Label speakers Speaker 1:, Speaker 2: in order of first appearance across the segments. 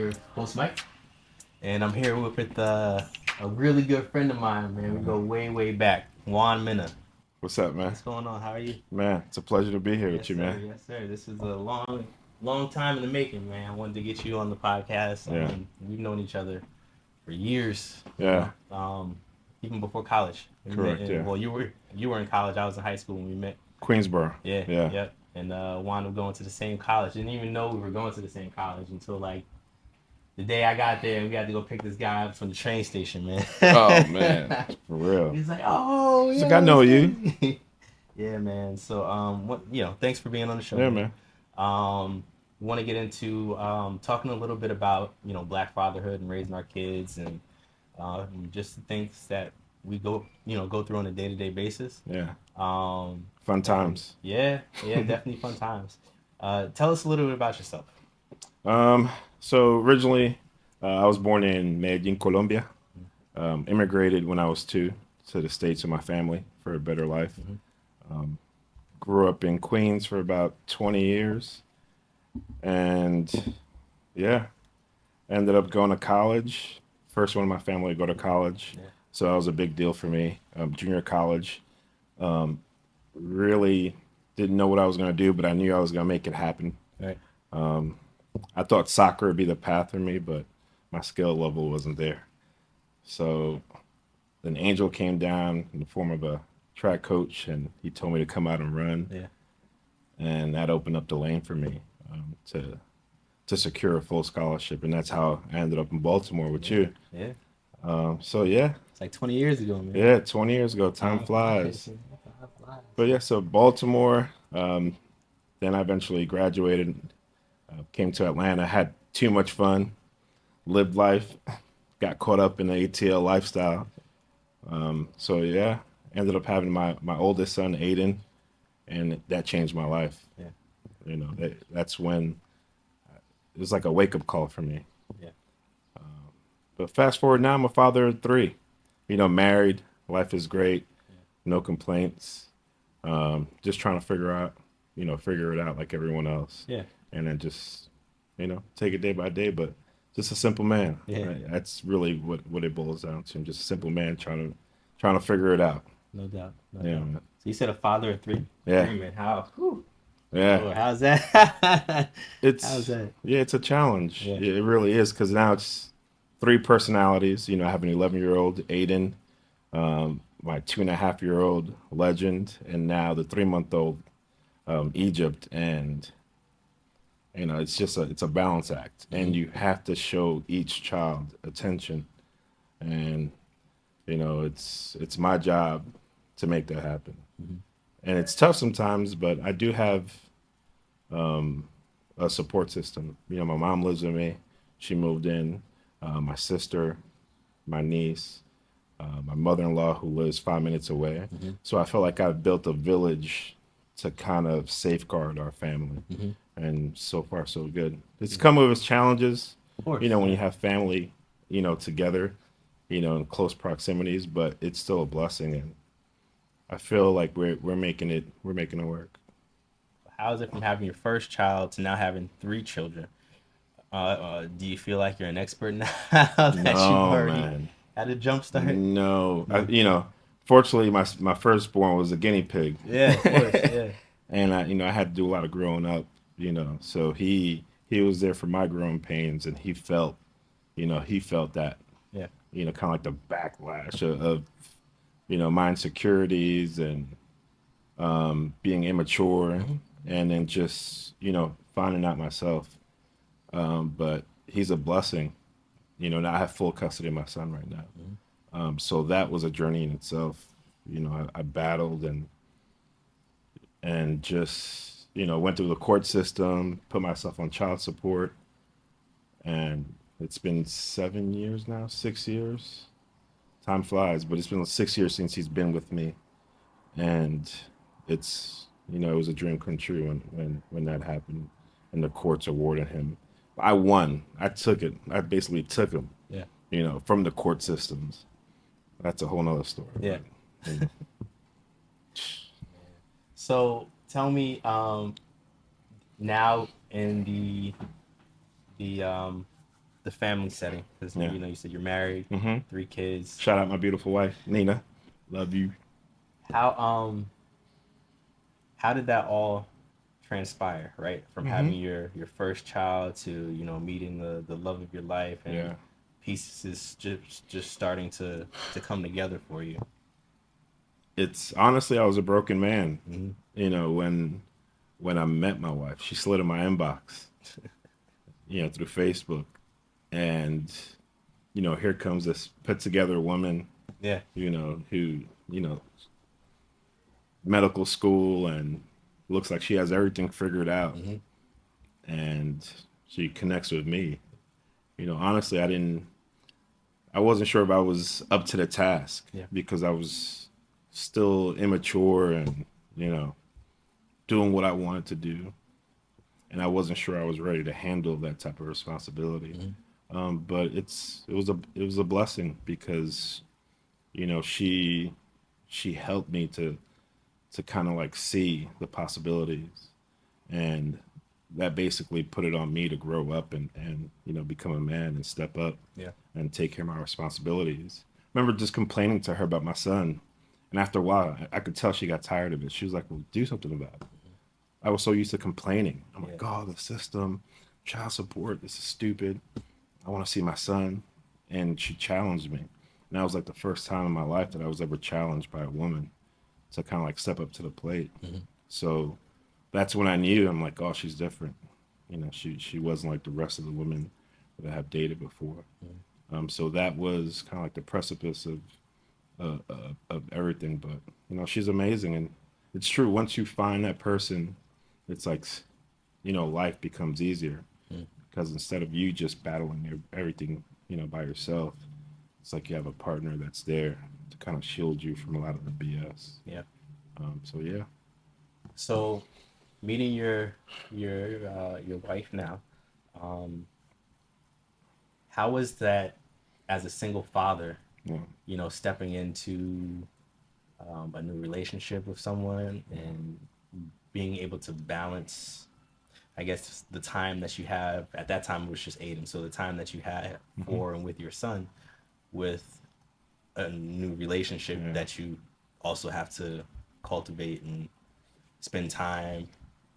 Speaker 1: your host Mike, and I'm here with a really good friend of mine, man. We go way back, Juan Mena.
Speaker 2: What's up, man?
Speaker 1: What's going on? How are you?
Speaker 2: Man, it's a pleasure to be here
Speaker 1: Yes,
Speaker 2: with you,
Speaker 1: sir.
Speaker 2: man.
Speaker 1: Yes, sir. This is a long time in the making, man. I wanted to get you on the podcast.
Speaker 2: Yeah,
Speaker 1: We've known each other for years,
Speaker 2: yeah,
Speaker 1: even before college. We met
Speaker 2: correct,
Speaker 1: in,
Speaker 2: yeah.
Speaker 1: well, you were in college. I was in high school when we met.
Speaker 2: Queensboro,
Speaker 1: Yeah,
Speaker 2: yeah.
Speaker 1: yep. And wound up going to the same college. Didn't even know we were going to the same college until like the day I got there, and we had to go pick this guy up from the train station, man.
Speaker 2: Oh, man, for real.
Speaker 1: He's like, "Oh,
Speaker 2: It's like,
Speaker 1: yeah,
Speaker 2: I know
Speaker 1: what's
Speaker 2: you.
Speaker 1: good?" Yeah, man. So, thanks for being on the show,
Speaker 2: Yeah,
Speaker 1: man.
Speaker 2: man.
Speaker 1: Want to get into talking a little bit about Black fatherhood and raising our kids, and just the things that we go through on a day-to-day basis.
Speaker 2: Yeah, fun
Speaker 1: And
Speaker 2: times.
Speaker 1: yeah, definitely fun times. Tell us a little bit about yourself.
Speaker 2: Um, so originally, I was born in Medellin, Colombia. Immigrated when I was 2 to the States with my family for a better life.
Speaker 1: Mhm.
Speaker 2: Grew up in Queens for about 20 years. And yeah, ended up going to college. First one in my family to go to college.
Speaker 1: Yeah.
Speaker 2: So that was a big deal for me. Junior college. Um, really didn't know what I was going to do, but I knew I was going to make it happen.
Speaker 1: Right.
Speaker 2: I thought soccer would be the path for me, but my skill level wasn't there. So an angel came down in the form of a track coach, and he told me to come out and run,
Speaker 1: Yeah.
Speaker 2: and that opened up the lane for me to secure a full scholarship, and that's how I ended up in Baltimore with
Speaker 1: Yeah.
Speaker 2: you.
Speaker 1: Yeah.
Speaker 2: So yeah,
Speaker 1: It's like 20 years ago, man.
Speaker 2: yeah, 20 years ago, time
Speaker 1: Time flies.
Speaker 2: flies.
Speaker 1: Time flies.
Speaker 2: But yeah, so Baltimore. Then I eventually graduated, came to Atlanta, had too much fun, lived life, got caught up in the ATL lifestyle. So yeah, ended up having my oldest son, Aiden, and that changed my life.
Speaker 1: Yeah.
Speaker 2: That's when it was like a wake up call for me.
Speaker 1: Yeah.
Speaker 2: But fast forward now, I'm a father of 3. Married, life is great,
Speaker 1: Yeah.
Speaker 2: no complaints. Just trying to figure it out like everyone else,
Speaker 1: Yeah.
Speaker 2: and then just take it day by day. But just a simple man.
Speaker 1: Yeah.
Speaker 2: Right? That's really what it boils down to. I'm just a simple man trying to figure it out.
Speaker 1: No doubt. No
Speaker 2: Yeah,
Speaker 1: doubt.
Speaker 2: man.
Speaker 1: So you said a father of 3?
Speaker 2: Yeah,
Speaker 1: 3, man. How? Whew.
Speaker 2: yeah.
Speaker 1: Lord, how's that? How's
Speaker 2: It's
Speaker 1: that?
Speaker 2: yeah, it's a challenge.
Speaker 1: Yeah.
Speaker 2: It really is because now it's 3 personalities. I have an 11-year-old Aiden, my 2.5-year-old Legend, and now the 3-month-old Egypt, and it's a balance act, and
Speaker 1: Mhm.
Speaker 2: you have to show each child attention, and it's my job to make that happen,
Speaker 1: Mhm.
Speaker 2: and it's tough sometimes, but I do have a support system. My mom lives with me. She moved in. My sister, my niece, my mother-in-law who lives 5 minutes away.
Speaker 1: Mhm.
Speaker 2: So I feel like I've built a village to kind of safeguard our family.
Speaker 1: Mhm.
Speaker 2: And so far so good. It's come with its challenges,
Speaker 1: Of course.
Speaker 2: when
Speaker 1: Yeah.
Speaker 2: you have family, together, in close proximities, but it's still a blessing, and I feel like we're making it work.
Speaker 1: How's it from having your first child to now having 3 children? Do you feel like you're an expert now that you've
Speaker 2: No,
Speaker 1: already
Speaker 2: man.
Speaker 1: had a jump start?
Speaker 2: No.
Speaker 1: No.
Speaker 2: Fortunately my firstborn was a guinea pig.
Speaker 1: Yeah, of course. Yeah.
Speaker 2: And I had to do a lot of growing up, so he was there for my growing pains, and he felt that,
Speaker 1: Yeah.
Speaker 2: kind of like the backlash of my insecurities and being immature,
Speaker 1: Mhm.
Speaker 2: and then just, finding out myself. But he's a blessing. Now I have full custody of my son right now.
Speaker 1: Mhm.
Speaker 2: So that was a journey in itself. I battled and just went through the court system, put myself on child support, and it's been 7 years now, 6 years. Time flies, but it's been 6 years since he's been with me, and it was a dream come true when that happened, and the courts awarded him. I won. I took it. I basically took him,
Speaker 1: Yeah.
Speaker 2: from the court systems. That's a whole nother story.
Speaker 1: Yeah.
Speaker 2: But, you know,
Speaker 1: So tell me, now in the the family setting, because
Speaker 2: Yeah.
Speaker 1: you said you're married,
Speaker 2: Mm-hmm.
Speaker 1: 3 kids.
Speaker 2: Shout out my beautiful wife, Nina. Love you.
Speaker 1: How how did that all transpire, right? From
Speaker 2: Mm-hmm.
Speaker 1: having your first child to meeting the love of your life, and
Speaker 2: Yeah.
Speaker 1: pieces just starting to come together for you.
Speaker 2: It's honestly, I was a broken man.
Speaker 1: Mm-hmm.
Speaker 2: When I met my wife, she slid in my inbox, through Facebook, and here comes this put together woman,
Speaker 1: Yeah.
Speaker 2: who you know medical school and looks like she has everything figured out,
Speaker 1: Mm-hmm.
Speaker 2: and she connects with me. Honestly, I wasn't sure if I was up to the task
Speaker 1: Yeah.
Speaker 2: because I was still immature and you know doing what I wanted to do, and I wasn't sure I was ready to handle that type of responsibility.
Speaker 1: Mm-hmm.
Speaker 2: But it was a blessing because she helped me to kind of like see the possibilities, and that basically put it on me to grow up and become a man and step up
Speaker 1: Yeah.
Speaker 2: and take care of my responsibilities. I remember just complaining to her about my son, and after a while, I could tell she got tired of it. She was like, "Well, do something about it." I was so used to complaining. I'm
Speaker 1: Yeah.
Speaker 2: like, "Oh, the system, child support, this is stupid. I want to see my son." And she challenged me. And that was like the first time in my life that I was ever challenged by a woman to kind of like step up to the plate.
Speaker 1: Mm-hmm.
Speaker 2: So that's when I knew. I'm like, oh, she's different. She wasn't like the rest of the women that I have dated before. So that was kind of like the precipice of everything. But she's amazing, and it's true. Once you find that person, it's like life becomes easier
Speaker 1: Mm-hmm.
Speaker 2: because instead of you just battling everything by yourself, it's like you have a partner that's there to kind of shield you from a lot of the BS.
Speaker 1: Yeah.
Speaker 2: So yeah.
Speaker 1: So meeting your wife now, um, how was that as a single father?
Speaker 2: Yeah.
Speaker 1: Stepping into a new relationship with someone
Speaker 2: Yeah.
Speaker 1: and being able to balance, I guess, the time that you have at that time. It was just Aiden, so the time that you had
Speaker 2: Mm-hmm.
Speaker 1: for and with your son, with a new relationship
Speaker 2: Yeah.
Speaker 1: that you also have to cultivate and spend time.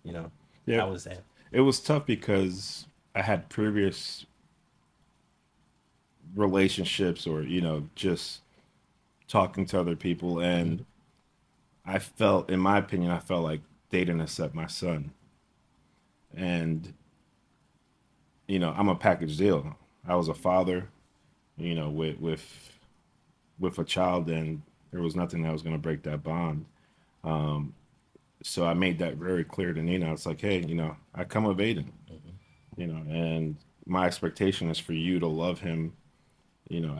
Speaker 1: You know,
Speaker 2: Yeah.
Speaker 1: how was that?
Speaker 2: It was tough because I had previous relationships or just talking to other people,
Speaker 1: Mm-hmm.
Speaker 2: and I felt, in my opinion, I felt like they didn't accept my son. And I'm a package deal. I was a father, with a child, and there was nothing that was going to break that bond. Um, so I made that very clear to Nina. It's like, hey, I come of Aiden,
Speaker 1: Mm-hmm.
Speaker 2: and my expectation is for you to love him,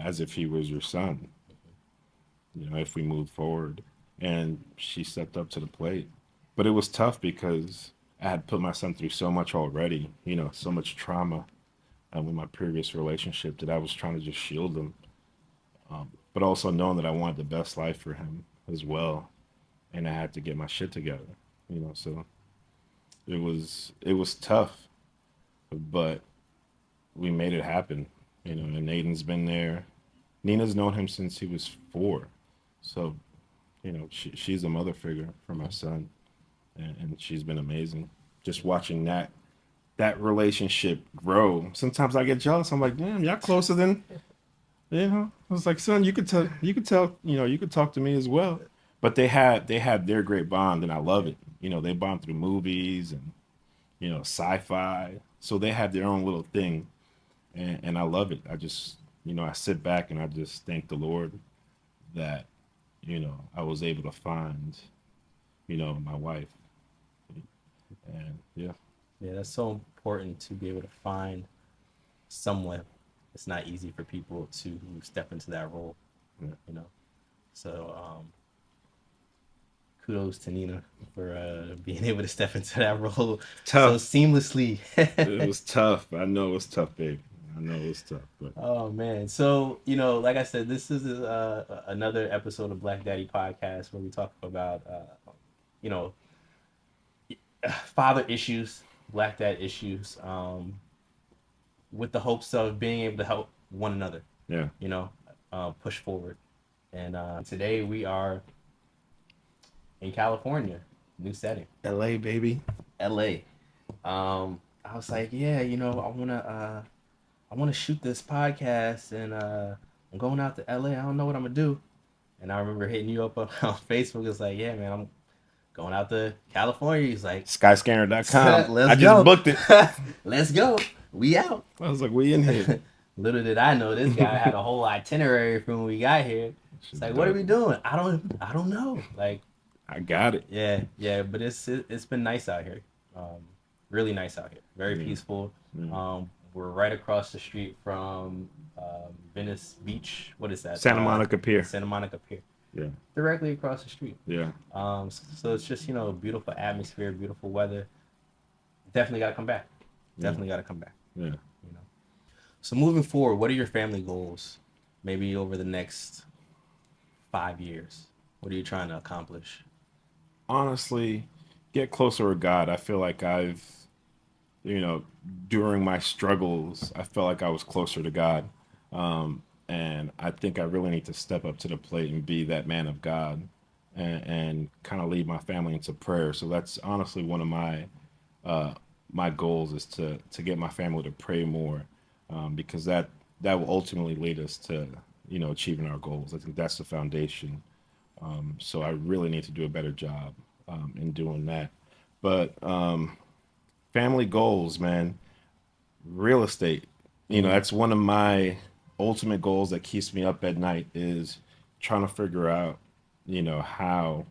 Speaker 2: as if he was your son, if we move forward. And she stepped up to the plate. But it was tough because I had put my son through so much already, so much trauma with my previous relationship that I was trying to just shield him, but also knowing that I wanted the best life for him as well. And I had to get my shit together, so it was tough, but we made it happen,
Speaker 1: Mm-hmm.
Speaker 2: and Aiden's been there. Nina's known him since he was 4. So she's a mother figure for my
Speaker 1: Mm-hmm.
Speaker 2: son, and she's been amazing. Just watching that relationship grow. Sometimes I get jealous. I'm like, damn, y'all closer than I was like, son, you could tell, you could talk to me as well. But they had their great bond, and I love
Speaker 1: Yeah.
Speaker 2: it. They bond through movies and sci-fi, so they have their own little thing, and I love it. I just I sit back and I just thank the Lord that I was able to find my wife, and yeah.
Speaker 1: Yeah, that's so important to be able to find someone. It's not easy for people to step into that role,
Speaker 2: Yeah.
Speaker 1: you know. So kudos to Nina for being able to step into that role so
Speaker 2: Tough.
Speaker 1: seamlessly.
Speaker 2: It was tough. I know it was tough, babe. I know it was tough, but
Speaker 1: Oh man. So, like I said, this is another episode of Black Daddy Podcast where we talk about you know, father issues, black dad issues. with the hopes of being able to help one another,
Speaker 2: Yeah.
Speaker 1: you know, push forward. And today we are in California, new setting,
Speaker 2: LA, baby.
Speaker 1: LA. I was like, yeah, I wanna shoot this podcast, and I'm going out to LA. I don't know what I'm gonna do. And I remember hitting you up on Facebook. It's like, yeah, man, I'm going out to California. He's like,
Speaker 2: Skyscanner.com. I
Speaker 1: let's
Speaker 2: just
Speaker 1: go.
Speaker 2: booked it.
Speaker 1: Let's go. We out.
Speaker 2: I was like, we in here.
Speaker 1: Little did I know this guy had a whole itinerary from when we got here. It's like, what are we doing? I don't know. Like,
Speaker 2: I got it.
Speaker 1: yeah, but it's been nice out here. Really nice out here. Very
Speaker 2: Yeah.
Speaker 1: peaceful.
Speaker 2: Yeah.
Speaker 1: We're right across the street from Venice Beach. What is that?
Speaker 2: Santa Monica Pier.
Speaker 1: Santa Monica Pier.
Speaker 2: Yeah.
Speaker 1: Directly across the street.
Speaker 2: Yeah.
Speaker 1: So it's just beautiful atmosphere, beautiful weather. Definitely got to come back. Definitely got to come back.
Speaker 2: Yeah.
Speaker 1: You know. So moving forward, what are your family goals? Maybe over the next 5 years, what are you trying to accomplish?
Speaker 2: Honestly, get closer with God. I feel like you know, during my struggles, I felt like I was closer to God. And I think I really need to step up to the plate and be that man of God, and kind of lead my family into prayer. So that's honestly one of my goals, is to get my family to pray more, because that will ultimately lead us to, achieving our goals. I think that's the foundation. So I really need to do a better job in doing that. But family goals, man, real estate. That's one of my ultimate goals that keeps me up at night, is trying to figure out, how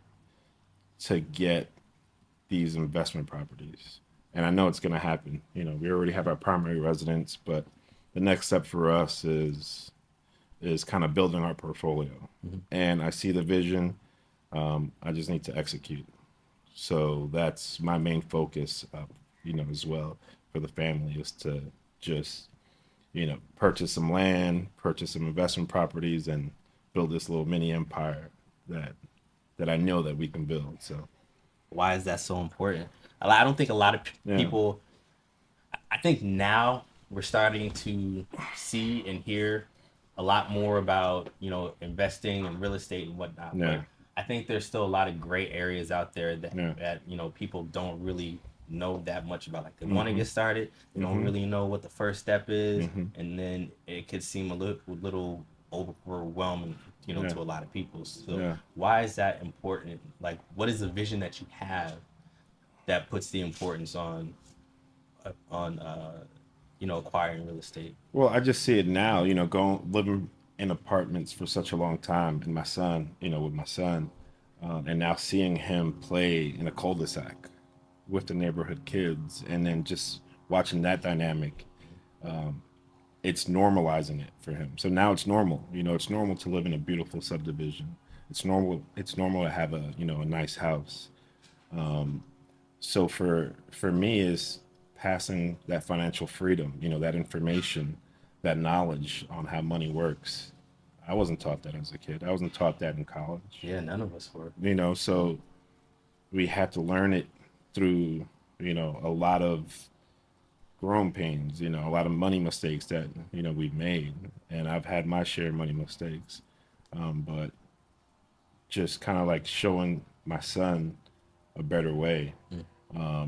Speaker 2: to get these investment properties. And I know it's going to happen. We already have our primary residence, but the next step for us is kind of building our portfolio.
Speaker 1: Mm-hmm.
Speaker 2: And I see the vision. I just need to execute. So that's my main focus, as well, for the family, is to just, purchase some land, purchase some investment properties, and build this little mini empire that I know that we can build. So
Speaker 1: Why is that so important? I don't think a lot of
Speaker 2: yeah,
Speaker 1: people. I think now we're starting to see and hear a lot more about investing in real estate and whatnot.
Speaker 2: yeah,
Speaker 1: But I think there's still a lot of gray areas out there that
Speaker 2: yeah.
Speaker 1: people don't really know that much about. Like, they want to
Speaker 2: Mm-hmm.
Speaker 1: get started, they don't
Speaker 2: Mm-hmm.
Speaker 1: really know what the first step is,
Speaker 2: Mm-hmm.
Speaker 1: and then it could seem a little overwhelming,
Speaker 2: Yeah,
Speaker 1: to a lot of people. So
Speaker 2: yeah.
Speaker 1: why is that important? Like, what is the vision that you have that puts the importance on acquiring real estate?
Speaker 2: Well, I just see it now, going living in apartments for such a long time, and my son, with my son, and now seeing him play in a cul-de-sac with the neighborhood kids, and then just watching that dynamic, it's normalizing it for him. So now it's normal. It's normal to live in a beautiful subdivision. It's normal. It's normal to have a nice house. So for me, is passing that financial freedom, that information, that knowledge on how money works. I wasn't taught that as a kid. I wasn't taught that in college.
Speaker 1: Yeah, none of us were.
Speaker 2: So we had to learn it through, a lot of growing pains, a lot of money mistakes that, we've made. And I've had my share of money mistakes. But just kind of like showing my son a better way,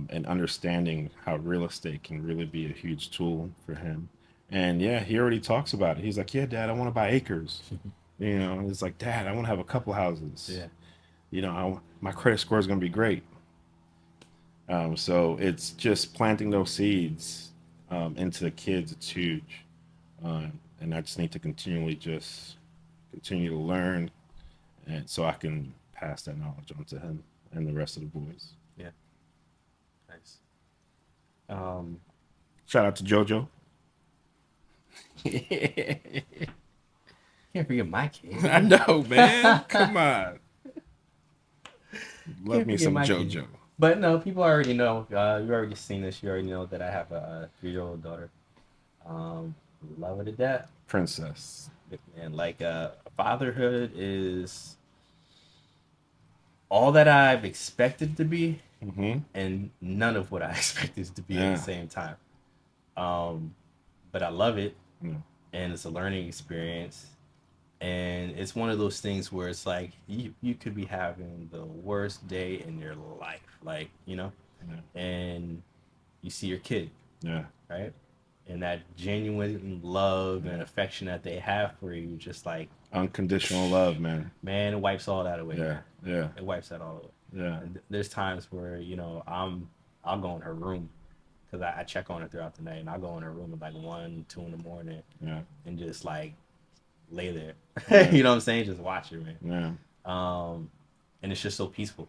Speaker 2: and understanding how real estate can really be a huge tool for him. And yeah, he already talks about it. He's like, "Yeah, Dad, I want to buy acres." It's like, "Dad, I want to have a couple houses."
Speaker 1: Yeah.
Speaker 2: My credit score is going to be great. So it's just planting those seeds into the kids. It's huge, and I just need to continue to learn, and so I can pass that knowledge on to him and the rest of the boys.
Speaker 1: Yeah. Nice. Um,
Speaker 2: Shout out to JoJo.
Speaker 1: can't forget my kid.
Speaker 2: I know, man. Come on. Love
Speaker 1: Can't
Speaker 2: me
Speaker 1: forget
Speaker 2: some
Speaker 1: my
Speaker 2: JoJo.
Speaker 1: kid. But no, people already know. You already seen this. You already know that I have a 3-year-old daughter. Um, Love her to death.
Speaker 2: Princess.
Speaker 1: And like, fatherhood is all that I've expected to be,
Speaker 2: Mm-hmm.
Speaker 1: and none of what I expected to be at
Speaker 2: Yeah.
Speaker 1: the same time. Um, but I love it,
Speaker 2: Yeah.
Speaker 1: and it's a learning experience. And it's one of those things where it's like you could be having the worst day in your life, like,
Speaker 2: Yeah.
Speaker 1: and you see your kid,
Speaker 2: Yeah.
Speaker 1: right? And that genuine love and
Speaker 2: Yeah.
Speaker 1: affection that they have for you, just like,
Speaker 2: Unconditional love, man.
Speaker 1: man, it wipes all that away,
Speaker 2: Yeah.
Speaker 1: man.
Speaker 2: Yeah.
Speaker 1: It wipes that all away.
Speaker 2: Yeah.
Speaker 1: And there's times where I'll go in her room because I check on her throughout the night, and I'll go in her room at like 1, 2 in the morning
Speaker 2: Yeah.
Speaker 1: and just like lay there.
Speaker 2: Yeah.
Speaker 1: You know what I'm saying? Just watch her, man.
Speaker 2: Yeah.
Speaker 1: Um, and it's just so peaceful.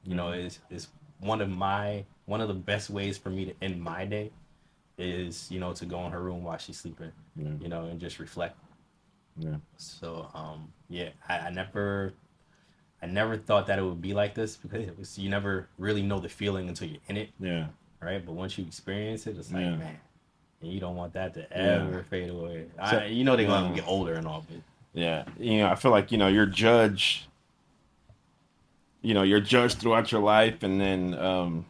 Speaker 2: Yeah.
Speaker 1: It's one of the best ways for me to end my day is, to go in her room while she's sleeping,
Speaker 2: Yeah.
Speaker 1: and just reflect.
Speaker 2: Yeah.
Speaker 1: So yeah, I never thought that it would be like this, because you never really know the feeling until you're in it,
Speaker 2: Yeah.
Speaker 1: right? But once you experience it, it's like,
Speaker 2: Yeah.
Speaker 1: man, and you don't want that to
Speaker 2: Yeah.
Speaker 1: ever fade away.
Speaker 2: So,
Speaker 1: They're gonna
Speaker 2: yeah.
Speaker 1: get older and all, but
Speaker 2: Yeah. I feel like, you're judged, you're judged throughout your life, and then,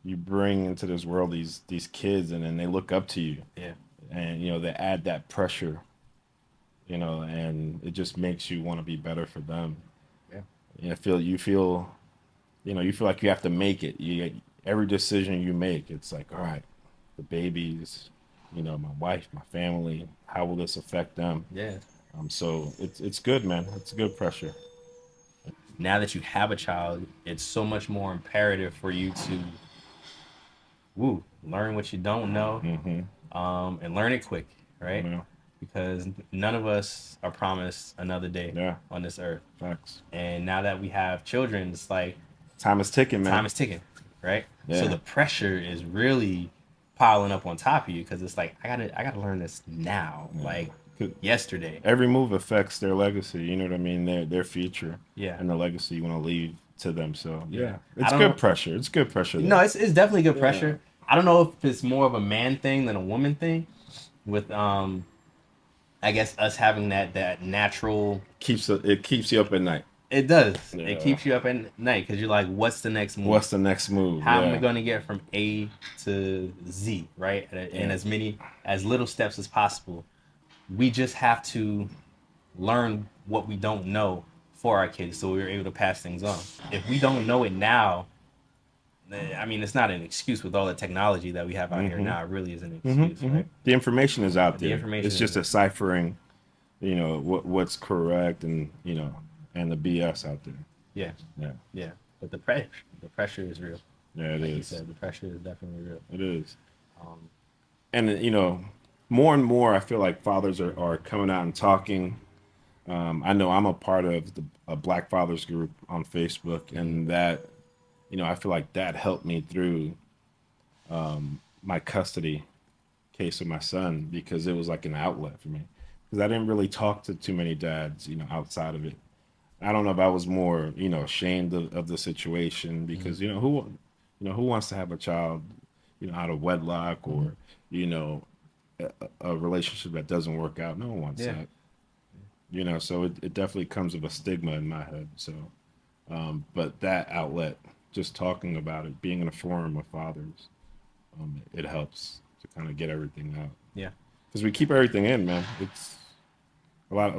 Speaker 2: you bring into this world these kids, and then they look up to you,
Speaker 1: yeah,
Speaker 2: and, they add that pressure, and it just makes you want to be better for them.
Speaker 1: yeah,
Speaker 2: You feel like you have to make it. Every decision you make, it's like, all right, the babies, my wife, my family, how will this affect them?
Speaker 1: yeah.
Speaker 2: So it's good, man. It's good pressure.
Speaker 1: Now that you have a child, it's so much more imperative for you to learn what you don't know,
Speaker 2: Mm-hmm.
Speaker 1: and learn it quick, right?
Speaker 2: Yeah.
Speaker 1: Because none of us are promised another day
Speaker 2: Yeah.
Speaker 1: on this earth.
Speaker 2: Facts.
Speaker 1: And now that we have children, it's like
Speaker 2: Time is ticking, man.
Speaker 1: time is ticking, right? So
Speaker 2: Yeah.
Speaker 1: the pressure is really piling up on top of you, because it's like, I gotta learn this now,
Speaker 2: Yeah.
Speaker 1: like yesterday.
Speaker 2: Every move affects their legacy. You know what I mean? Their future,
Speaker 1: Yeah.
Speaker 2: and the legacy you want to leave to them. So yeah,
Speaker 1: I
Speaker 2: it's
Speaker 1: don't
Speaker 2: good
Speaker 1: know.
Speaker 2: pressure. It's good pressure.
Speaker 1: No,
Speaker 2: Though.
Speaker 1: it's definitely good
Speaker 2: Yeah.
Speaker 1: pressure. I don't know if it's more of a man thing than a woman thing, with I guess us having that natural.
Speaker 2: It keeps you up at night.
Speaker 1: It does.
Speaker 2: Yeah.
Speaker 1: It keeps you up at night because you're like, what's the next move?
Speaker 2: What's the next move?
Speaker 1: How am I
Speaker 2: Yeah.
Speaker 1: going to get from A to Z, right? And as little steps as possible. We just have to learn what we don't know for our kids, so we're able to pass things on. If we don't know it now, I mean, it's not an excuse with all the technology that we have out here
Speaker 2: Mm-hmm.
Speaker 1: now. It really is an
Speaker 2: Mm-hmm.
Speaker 1: excuse,
Speaker 2: Mm-hmm.
Speaker 1: right?
Speaker 2: The information is out
Speaker 1: The
Speaker 2: there.
Speaker 1: information
Speaker 2: It's just
Speaker 1: is-
Speaker 2: deciphering, what's correct, and and the BS out there.
Speaker 1: Yeah,
Speaker 2: Yeah.
Speaker 1: yeah. But the pressure is real.
Speaker 2: Yeah, it
Speaker 1: Like you
Speaker 2: is.
Speaker 1: said, the pressure is definitely real.
Speaker 2: It is.
Speaker 1: Um,
Speaker 2: And more and more, I feel like fathers are coming out and talking. I know I'm a part of a Black Fathers group on Facebook, and that, I feel like that helped me through my custody case with my son, because it was like an outlet for me, because I didn't really talk to too many dads, outside of it. I don't know if I was more, ashamed of the situation, because who wants to have a child, out of wedlock, or a relationship that doesn't work out. No one wants
Speaker 1: Yeah.
Speaker 2: that. So it definitely comes with a stigma in my head. So, but that outlet, just talking about it, being in a forum with fathers, it helps to kind of get everything out.
Speaker 1: yeah.
Speaker 2: Because we keep everything in, man. It's a lot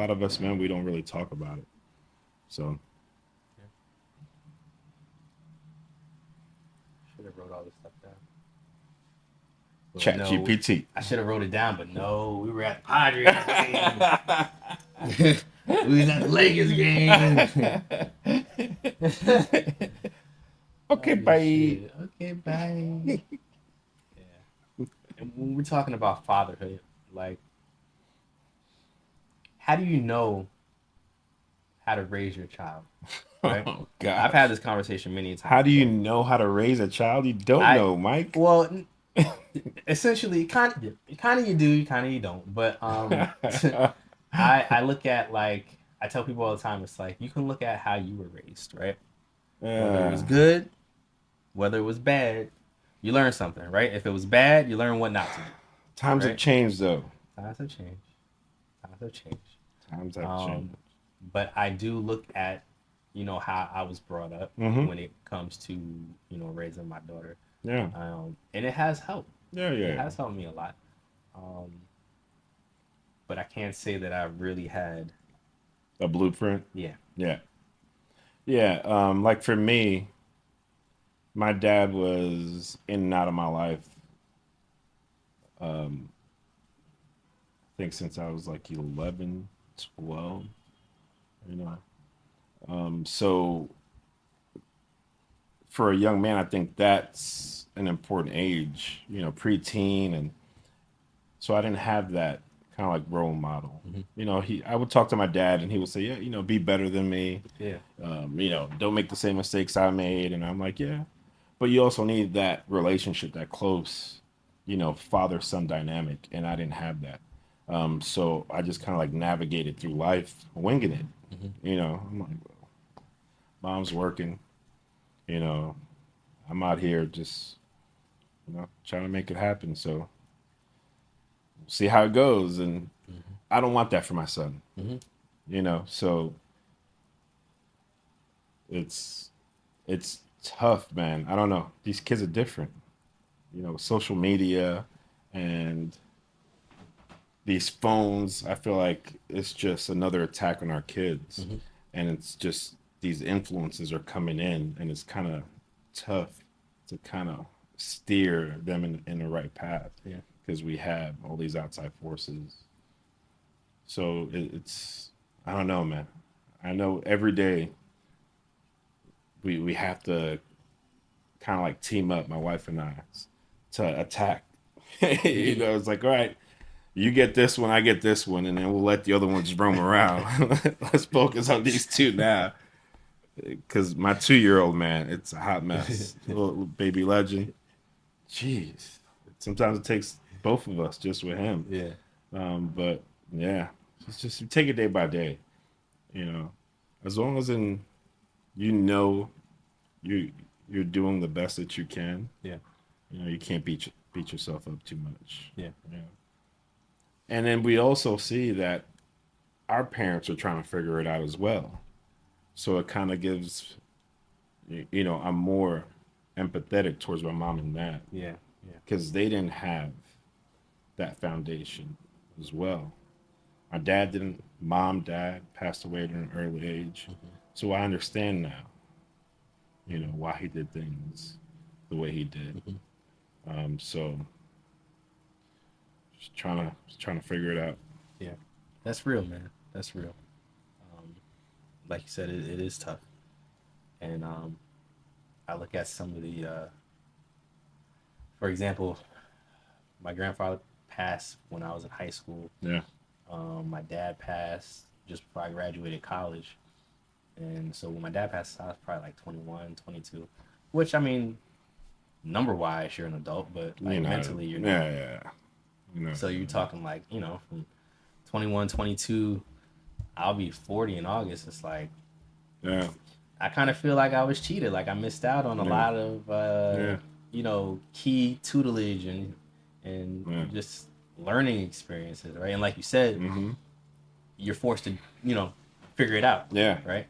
Speaker 2: of us, man. We don't really talk about it. So
Speaker 1: Should have wrote all this stuff down. But
Speaker 2: Chat
Speaker 1: no,
Speaker 2: GPT.
Speaker 1: I should have wrote it down, but no, we were at the Padres game. We was at the Lakers game.
Speaker 2: Okay,
Speaker 1: Oh,
Speaker 2: bye.
Speaker 1: shit. Okay, bye. Yeah. And when we're talking about fatherhood, like, how do you know how to raise your child? Right?
Speaker 2: Oh God.
Speaker 1: I've had this conversation many times.
Speaker 2: How do you know how to raise a child? You don't know, Mike.
Speaker 1: Well, essentially, kind of you do, kind of you don't. But I look at, like, I tell people all the time, it's like, you can look at how you were raised, right? Whether it was good, whether it was bad, you learn something, right? If it was bad, you learn what not to do.
Speaker 2: Times
Speaker 1: right?
Speaker 2: have changed, though.
Speaker 1: Times have changed.
Speaker 2: Times have changed.
Speaker 1: But I do look at, how I was brought up
Speaker 2: Mhm.
Speaker 1: when it comes to, raising my daughter.
Speaker 2: Yeah.
Speaker 1: And it has helped.
Speaker 2: Yeah,
Speaker 1: It
Speaker 2: yeah.
Speaker 1: has helped me a lot. Um, but I can't say that I really had.
Speaker 2: A blueprint.
Speaker 1: Yeah.
Speaker 2: Yeah, yeah. Like for me, my dad was in and out of my life. Um, I think since I was like 11, 12. You know. So for a young man, I think that's an important age. Preteen, and so I didn't have that kind of like role model.
Speaker 1: Hmm.
Speaker 2: I would talk to my dad, and he would say, "Yeah, be better than me.
Speaker 1: Yeah.
Speaker 2: Don't make the same mistakes I made." And I'm like, "Yeah," but you also need that relationship, that close, father son dynamic, and I didn't have that. So I just kind of like navigated through life, winging it.
Speaker 1: Hmm.
Speaker 2: I'm like, mom's working. You know, I'm out here just trying to make it happen. So see how it goes, and
Speaker 1: Hmm.
Speaker 2: I don't want that for my son.
Speaker 1: Hmm.
Speaker 2: So it's it's tough, man. I don't know. These kids are different. Social media and these phones. I feel like it's just another attack on our kids,
Speaker 1: Hmm.
Speaker 2: and it's just these influences are coming in, and it's kind of tough to kind of steer them in the right path
Speaker 1: Yeah.
Speaker 2: because we have all these outside forces. So it's I don't know, man. I know every day we have to kind of like team up, my wife and I, to attack.
Speaker 1: Yeah.
Speaker 2: It's like, all right, you get this one, I get this one, and then we'll let the other ones roam around. Let's focus on these two now. Because my 2 year old, man, it's a hot mess. Little baby legend. Jeez. Sometimes it takes both of us just with him.
Speaker 1: Yeah.
Speaker 2: But yeah, it's just you take it day by day. You know, as long as you know you you're doing the best that you can.
Speaker 1: Yeah.
Speaker 2: You can't beat yourself up too much.
Speaker 1: Yeah.
Speaker 2: Yeah. And then we also see that our parents are trying to figure it out as well. So it kind of gives I'm more empathetic towards my mom and dad
Speaker 1: Yeah. Yeah.
Speaker 2: because they didn't have that foundation as well. My dad didn't. Mom, dad passed away at an early age,
Speaker 1: Hmm.
Speaker 2: so I understand now. Why he did things the way he did.
Speaker 1: Hmm.
Speaker 2: So just trying to figure it out.
Speaker 1: Yeah. That's real, man. That's real. Um, like you said, it is tough. And I look at some of the, for example, my grandfather passed when I was in high school.
Speaker 2: Yeah.
Speaker 1: My dad passed just before I graduated college. And so when my dad passed, I was probably like 21, 22. Which, I mean, number wise, you're an adult, but
Speaker 2: You
Speaker 1: like
Speaker 2: know.
Speaker 1: mentally, you're not.
Speaker 2: Yeah, yeah.
Speaker 1: So you're talking like, from 21, 22, I'll be 40 in August. It's like,
Speaker 2: Yeah.
Speaker 1: I kind of feel like I was cheated. Like I missed out on a
Speaker 2: Yeah.
Speaker 1: lot of,
Speaker 2: Yeah.
Speaker 1: key tutelage and
Speaker 2: Yeah.
Speaker 1: just learning experiences, right? And like you said,
Speaker 2: Mm-hmm.
Speaker 1: you're forced to, figure it out,
Speaker 2: Yeah.
Speaker 1: right?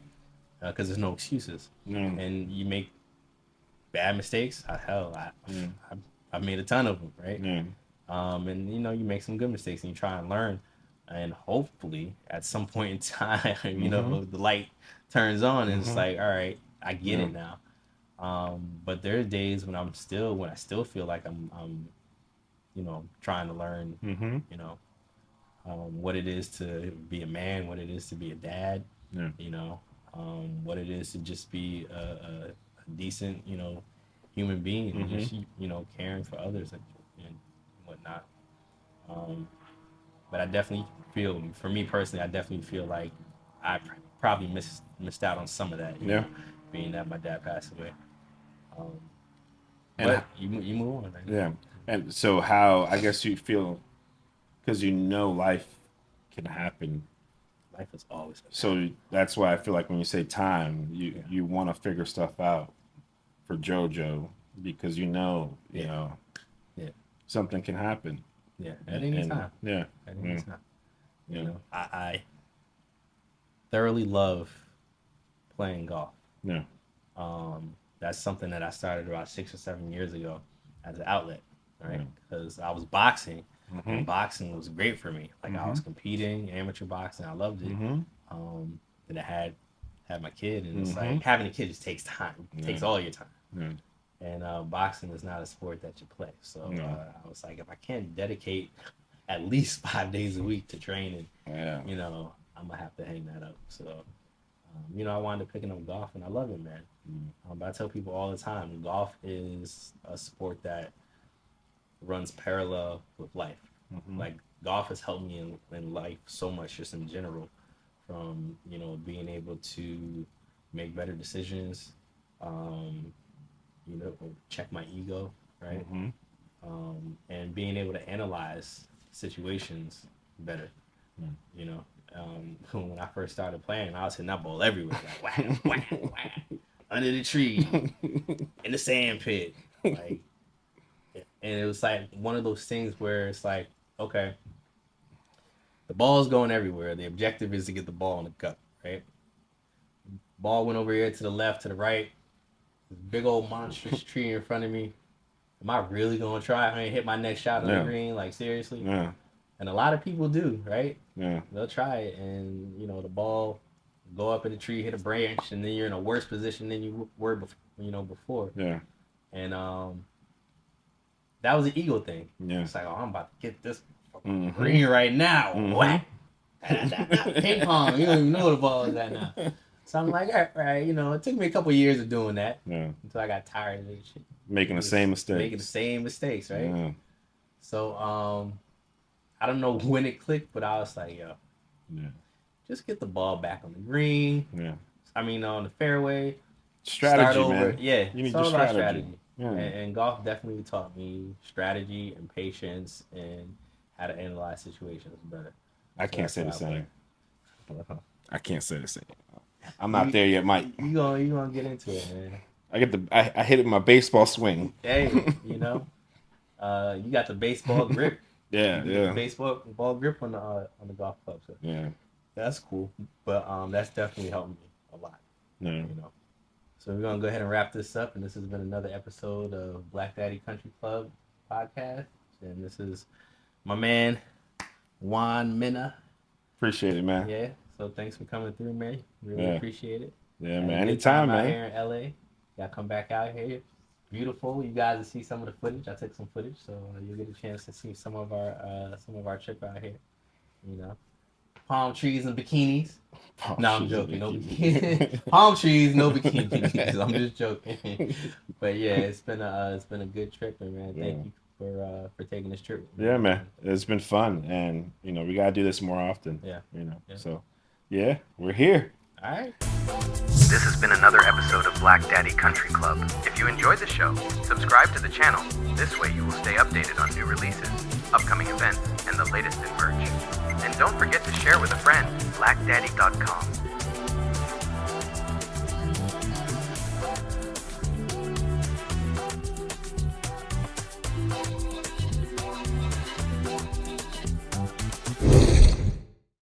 Speaker 1: Because there's no excuses,
Speaker 2: Yeah.
Speaker 1: and you make bad mistakes.
Speaker 2: Yeah.
Speaker 1: I've made a ton of them, right?
Speaker 2: Yeah.
Speaker 1: And you make some good mistakes and you try and learn, and hopefully at some point in time,
Speaker 2: Mm-hmm.
Speaker 1: the light turns on and it's
Speaker 2: Mm-hmm.
Speaker 1: like, all right, I get
Speaker 2: Yeah.
Speaker 1: it now. But there are days when I still feel like I'm trying to learn,
Speaker 2: Mm-hmm.
Speaker 1: you know, what it is to be a man, what it is to be a dad,
Speaker 2: Yeah.
Speaker 1: you know, what it is to just be a decent, human being and
Speaker 2: Mm-hmm.
Speaker 1: just, caring for others and whatnot. Um, but I definitely feel, for me personally, I definitely feel like I probably missed out on some of that,
Speaker 2: Yeah.
Speaker 1: being that my dad passed away. Um,
Speaker 2: And
Speaker 1: but you move on, right?
Speaker 2: yeah. And so how I guess you feel because life can happen.
Speaker 1: Life is always gonna
Speaker 2: So that's why I feel like when you say time,
Speaker 1: happen.
Speaker 2: you want to figure stuff out for JoJo because
Speaker 1: Yeah, yeah,
Speaker 2: something can happen.
Speaker 1: yeah. At any
Speaker 2: And
Speaker 1: time,
Speaker 2: yeah.
Speaker 1: at any
Speaker 2: Yeah.
Speaker 1: time.
Speaker 2: Yeah.
Speaker 1: I thoroughly love playing golf. That's something that I started about 6 or 7 years ago as an outlet. right?
Speaker 2: Yeah.
Speaker 1: Because I was boxing, and
Speaker 2: Mhm.
Speaker 1: boxing was great for me. Like I was
Speaker 2: Mhm.
Speaker 1: competing, amateur boxing, I loved it.
Speaker 2: Mhm.
Speaker 1: Then I had my kid, and it's like
Speaker 2: Mhm.
Speaker 1: having a kid just takes time, it takes
Speaker 2: Yeah.
Speaker 1: all your time.
Speaker 2: Yeah.
Speaker 1: And boxing is not a sport that you play. So
Speaker 2: No.
Speaker 1: I was like, if I can't dedicate at least 5 days a week to training,
Speaker 2: Yeah.
Speaker 1: I'm gonna have to hang that up. So I wound up picking up golf, and I love it, man. But I tell people all the time, golf is a sport that runs parallel with life.
Speaker 2: Mhm.
Speaker 1: Like golf has helped me in life so much, just in general, from being able to make better decisions, um, check my ego, right,
Speaker 2: Mhm.
Speaker 1: and being able to analyze situations better.
Speaker 2: Mm.
Speaker 1: When I first started playing, I was hitting that ball everywhere, like whack, whack, whack, under the tree, in the sand pit, like, and it was like one of those things where it's like, okay, the ball's going everywhere. The objective is to get the ball in the cup, right? Ball went over here to the left, to the right. This big old monstrous tree in front of me. Am I really gonna try and hit my next shot on the
Speaker 2: Yeah.
Speaker 1: green? Like seriously?
Speaker 2: Yeah.
Speaker 1: And a lot of people do, right?
Speaker 2: Yeah.
Speaker 1: They'll try it, and the ball go up in the tree, hit a branch, and then you're in a worse position than you were, before.
Speaker 2: Yeah.
Speaker 1: And that was an ego thing.
Speaker 2: Yeah.
Speaker 1: It's like, oh, I'm about to get this
Speaker 2: Mhm.
Speaker 1: green right now.
Speaker 2: Mhm.
Speaker 1: Whack. Ping pong. You don't even know where the ball is at now. So I'm like, all right, it took me a couple years of doing that
Speaker 2: Yeah.
Speaker 1: until I got tired of it. Shit.
Speaker 2: Making the same mistakes.
Speaker 1: Making the same mistakes, right?
Speaker 2: Yeah.
Speaker 1: So I don't know when it clicked, but I was like, yo,
Speaker 2: Yeah.
Speaker 1: just get the ball back on the green.
Speaker 2: Yeah.
Speaker 1: I mean, on the fairway.
Speaker 2: Strategy,
Speaker 1: Start over.
Speaker 2: man.
Speaker 1: Yeah,
Speaker 2: You need
Speaker 1: it's all
Speaker 2: your
Speaker 1: about
Speaker 2: strategy. Yeah.
Speaker 1: And golf definitely taught me strategy and patience and how to analyze situations better.
Speaker 2: I
Speaker 1: So
Speaker 2: can't
Speaker 1: that's
Speaker 2: say the
Speaker 1: what I
Speaker 2: same.
Speaker 1: learned.
Speaker 2: I can't say the same. I'm not there yet, Mike.
Speaker 1: You gonna get into it, man.
Speaker 2: I hit it with my baseball swing.
Speaker 1: Hey, you got the baseball grip.
Speaker 2: Yeah,
Speaker 1: You
Speaker 2: yeah.
Speaker 1: get the baseball ball grip on the golf club. So
Speaker 2: Yeah.
Speaker 1: that's cool. But that's definitely helped me a lot.
Speaker 2: Yeah.
Speaker 1: So we're gonna go ahead and wrap this up, and this has been another episode of Black Daddy Country Club podcast. And this is my man Juan Mena.
Speaker 2: Appreciate it, man.
Speaker 1: Yeah. So thanks for coming through, man. Really
Speaker 2: Yeah.
Speaker 1: appreciate it.
Speaker 2: Yeah,
Speaker 1: Had a
Speaker 2: man.
Speaker 1: good
Speaker 2: Anytime,
Speaker 1: time out
Speaker 2: man.
Speaker 1: here in LA. Y'all come back out here. Beautiful. You guys will see some of the footage. I took some footage, so you'll get a chance to see some of our trip out here. Palm trees and bikinis. No, I'm joking. No bikinis. Palm trees, no bikinis. I'm just joking. But yeah, it's been a good trip, and man, thank you for taking this trip.
Speaker 2: Yeah, man. It's been fun, and we gotta do this more often.
Speaker 1: Yeah.
Speaker 2: So, yeah, we're here.
Speaker 1: All right.
Speaker 3: This has been another episode of Black Daddy Country Club. If you enjoyed the show, subscribe to the channel. This way you will stay updated on new releases, upcoming events, and the latest in merch. And don't forget to share with a friend, blackdaddy.com.